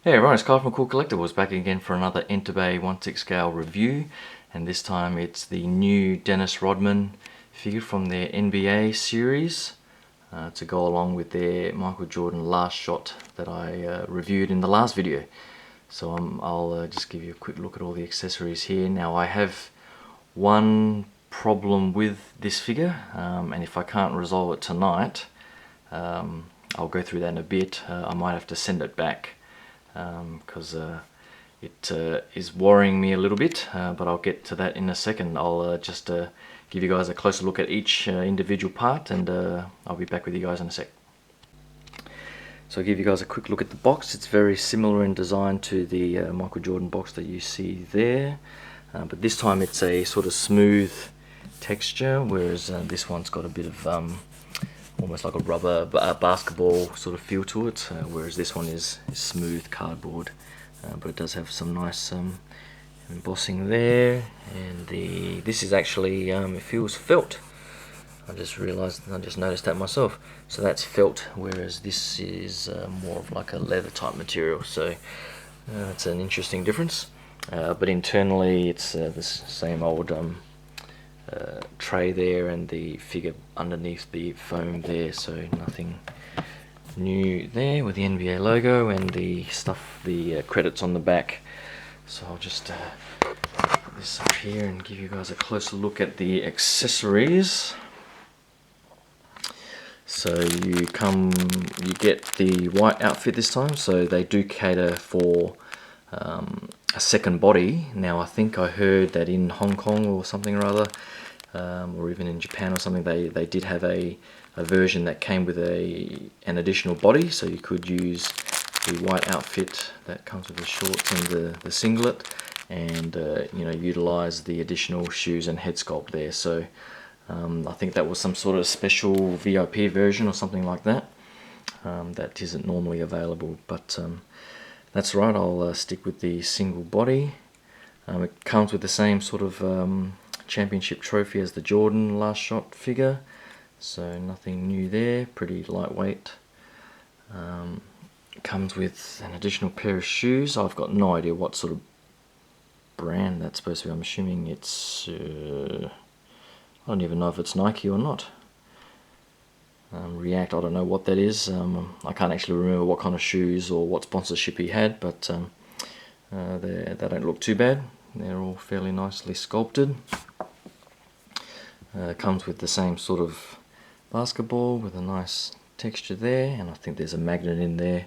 Hey everyone, it's Kyle from Kool Collectibles back again for another Enterbay 1/6 scale review, and this time it's the new Dennis Rodman figure from their NBA series to go along with their Michael Jordan last shot that I reviewed in the last video. So I'll just give you a quick look at all the accessories here. Now I have one problem with this figure, and if I can't resolve it tonight, I'll go through that in a bit. I might have to send it back because it is worrying me a little bit, but I'll get to that in a second. I'll just give you guys a closer look at each individual part, and I'll be back with you guys in a sec. So I'll give you guys a quick look at the box. It's very similar in design to the Michael Jordan box that you see there, but this time it's a sort of smooth texture, whereas this one's got a bit of almost like a rubber basketball sort of feel to it, whereas this one is smooth cardboard, but it does have some nice embossing there, and this is actually it feels felt. I just noticed that myself. So that's felt, whereas this is more of like a leather type material, so it's an interesting difference, but internally it's the same old tray there and the figure underneath the foam there, so nothing new there, with the NBA logo and the credits on the back. So I'll just put this up here and give you guys a closer look at the accessories. So you get the white outfit this time, so they do cater for a second body. Now I think I heard that in Hong Kong or something or other, or even in Japan or something, they did have a version that came with an additional body, so you could use the white outfit that comes with the shorts and the singlet, and utilize the additional shoes and head sculpt there. So I think that was some sort of special VIP version or something like that, that isn't normally available, but that's right, I'll stick with the single body. It comes with the same sort of championship trophy as the Jordan last shot figure, so nothing new there, pretty lightweight. It comes with an additional pair of shoes. I've got no idea what sort of brand that's supposed to be. I'm assuming it's I don't even know if it's Nike or not. React, I don't know what that is. I can't actually remember what kind of shoes or what sponsorship he had, but they don't look too bad. They're all fairly nicely sculpted. Comes with the same sort of basketball with a nice texture there, and I think there's a magnet in there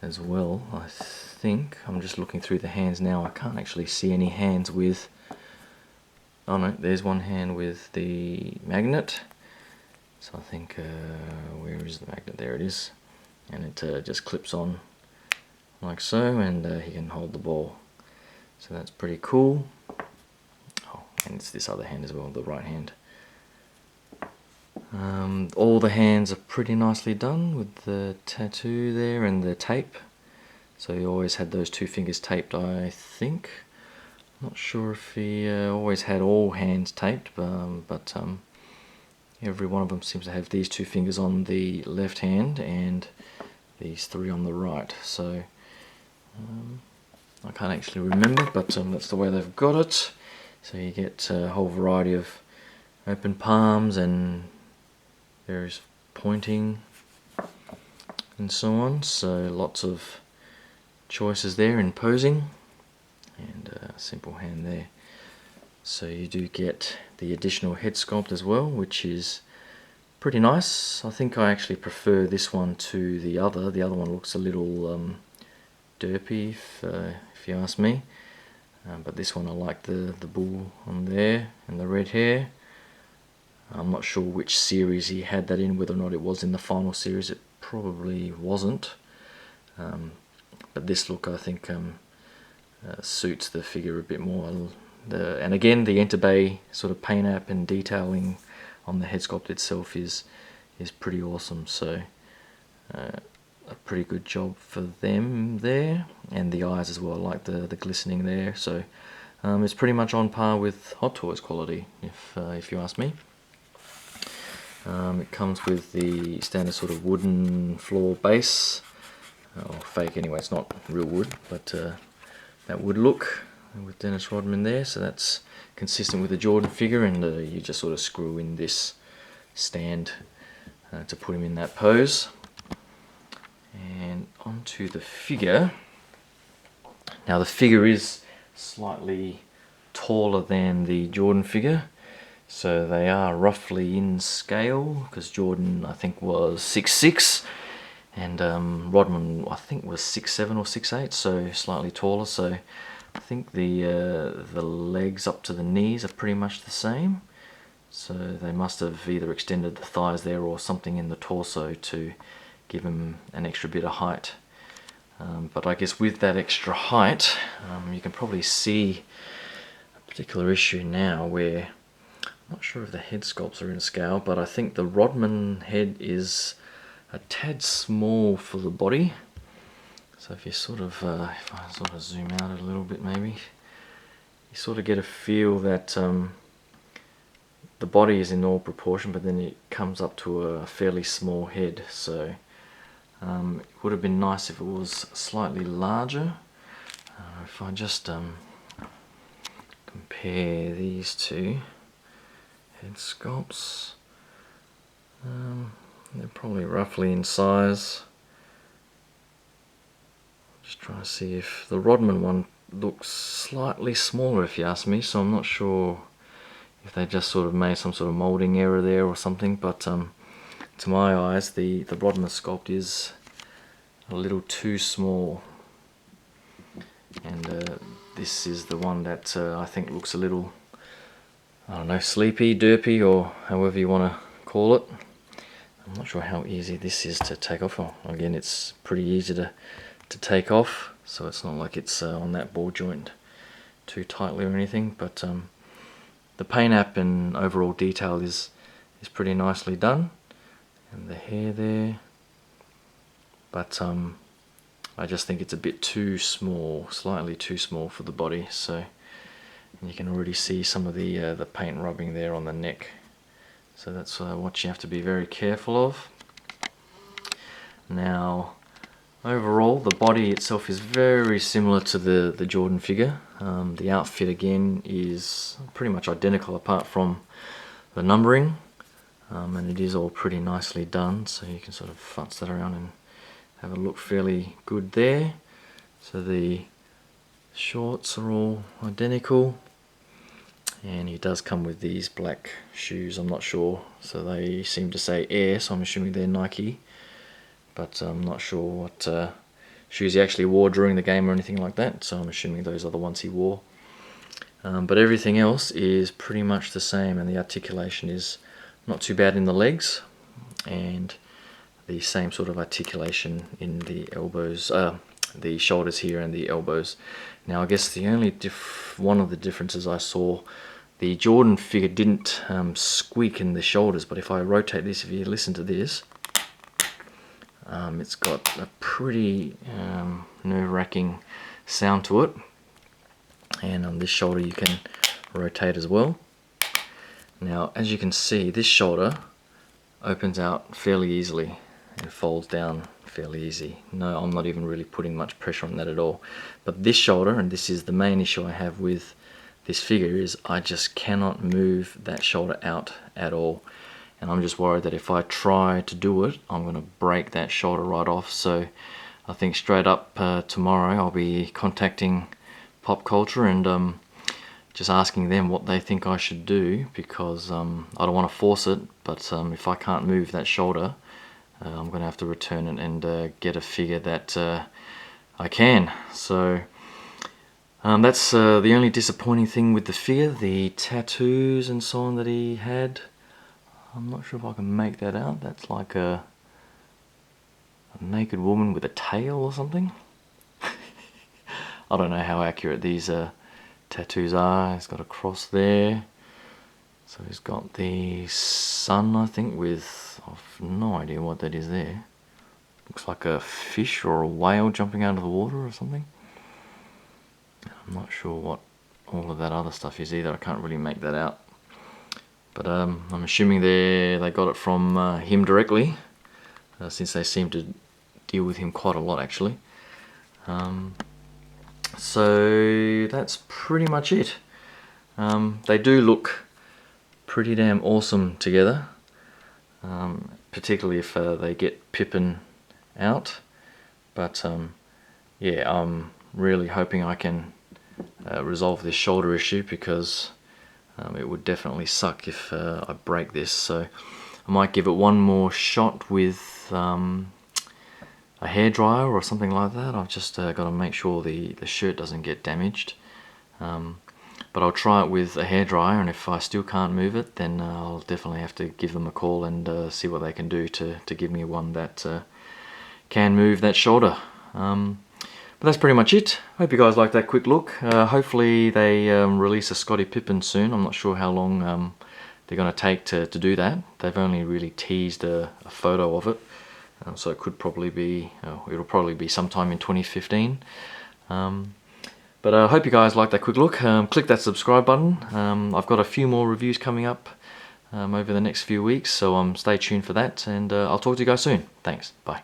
as well. I think I'm just looking through the hands now. I can't actually see any hands with, oh no, there's one hand with the magnet. So I think, where is the magnet? There it is, and it just clips on like so, and he can hold the ball. So that's pretty cool. Oh, and it's this other hand as well, the right hand. All the hands are pretty nicely done with the tattoo there and the tape. So he always had those two fingers taped, I think. Not sure if he always had all hands taped, but every one of them seems to have these two fingers on the left hand and these three on the right. So I can't actually remember, but that's the way they've got it. So you get a whole variety of open palms and various pointing and so on. So lots of choices there in posing, and a simple hand there. So you do get the additional head sculpt as well, which is pretty nice. I think I actually prefer this one to the other. The other one looks a little derpy, if you ask me. But this one I like the bull on there and the red hair. I'm not sure which series he had that in, whether or not it was in the final series. It probably wasn't. But this look, I think, suits the figure a bit more. And again, the Enterbay sort of paint app and detailing on the head sculpt itself is pretty awesome. So a pretty good job for them there, and the eyes as well. I like the glistening there. So it's pretty much on par with Hot Toys quality, if you ask me. It comes with the standard sort of wooden floor base. or fake anyway, it's not real wood, but that would look with Dennis Rodman there. So that's consistent with the Jordan figure, and you just sort of screw in this stand to put him in that pose. And onto the figure. Now the figure is slightly taller than the Jordan figure, so they are roughly in scale, because Jordan I think was 6'6", and Rodman I think was 6'7" or 6'8", so slightly taller. So I think the legs up to the knees are pretty much the same, so they must have either extended the thighs there or something in the torso to give him an extra bit of height. But I guess with that extra height, you can probably see a particular issue now where, I'm not sure if the head sculpts are in scale, but I think the Rodman head is a tad small for the body. So if you sort of, if I sort of zoom out a little bit maybe, you sort of get a feel that the body is in all proportion, but then it comes up to a fairly small head. So it would have been nice if it was slightly larger. If I just compare these two head sculpts, they're probably roughly in size. Just trying to see if the Rodman one looks slightly smaller, if you ask me, so I'm not sure if they just sort of made some sort of moulding error there or something, but to my eyes the Rodman sculpt is a little too small, and this is the one that I think looks a little, I don't know, sleepy, derpy, or however you want to call it. I'm not sure how easy this is to take off. Oh, again, it's pretty easy to take off, so it's not like it's on that ball joint too tightly or anything, but the paint app and overall detail is pretty nicely done, and the hair there, but I just think it's a bit too small, slightly too small for the body. So, and you can already see some of the paint rubbing there on the neck, so that's what you have to be very careful of. Now overall the body itself is very similar to the Jordan figure. The outfit again is pretty much identical apart from the numbering, and it is all pretty nicely done, so you can sort of futz that around and have a look fairly good there. So the shorts are all identical, and he does come with these black shoes. I'm not sure, so they seem to say Air, so I'm assuming they're Nike, but I'm not sure what shoes he actually wore during the game or anything like that, so I'm assuming those are the ones he wore. But everything else is pretty much the same, and the articulation is not too bad in the legs, and the same sort of articulation in the elbows, the shoulders here and the elbows. Now I guess the only one of the differences I saw, the Jordan figure didn't squeak in the shoulders, but if I rotate this, if you listen to this, it's got a pretty nerve-wracking sound to it, and on this shoulder you can rotate as well. Now as you can see, this shoulder opens out fairly easily and folds down fairly easy. No, I'm not even really putting much pressure on that at all. But this shoulder, and this is the main issue I have with this figure, is I just cannot move that shoulder out at all. And I'm just worried that if I try to do it, I'm going to break that shoulder right off. So I think straight up tomorrow I'll be contacting Pop Culture and just asking them what they think I should do, because I don't want to force it, but if I can't move that shoulder, I'm going to have to return it and get a figure that I can. So that's the only disappointing thing with the figure. The tattoos and so on that he had, I'm not sure if I can make that out. That's like a naked woman with a tail or something. I don't know how accurate these tattoos are. He's got a cross there. So he's got the sun, I think, with, I've no idea what that is there. Looks like a fish or a whale jumping out of the water or something. I'm not sure what all of that other stuff is either. I can't really make that out. But I'm assuming they got it from him directly, since they seem to deal with him quite a lot actually. So that's pretty much it. They do look pretty damn awesome together, particularly if they get Pippin out. But yeah, I'm really hoping I can resolve this shoulder issue, because it would definitely suck if I break this. So I might give it one more shot with a hairdryer or something like that. I've just got to make sure the shirt doesn't get damaged. But I'll try it with a hairdryer, and if I still can't move it, then I'll definitely have to give them a call and see what they can do to give me one that can move that shoulder. But that's pretty much it. Hope you guys liked that quick look. Hopefully they release a Scottie Pippen soon. I'm not sure how long they're going to take to do that. They've only really teased a photo of it, so it could probably be, it'll probably be sometime in 2015. But I hope you guys liked that quick look. Click that subscribe button. I've got a few more reviews coming up over the next few weeks, so stay tuned for that, and I'll talk to you guys soon. Thanks. Bye.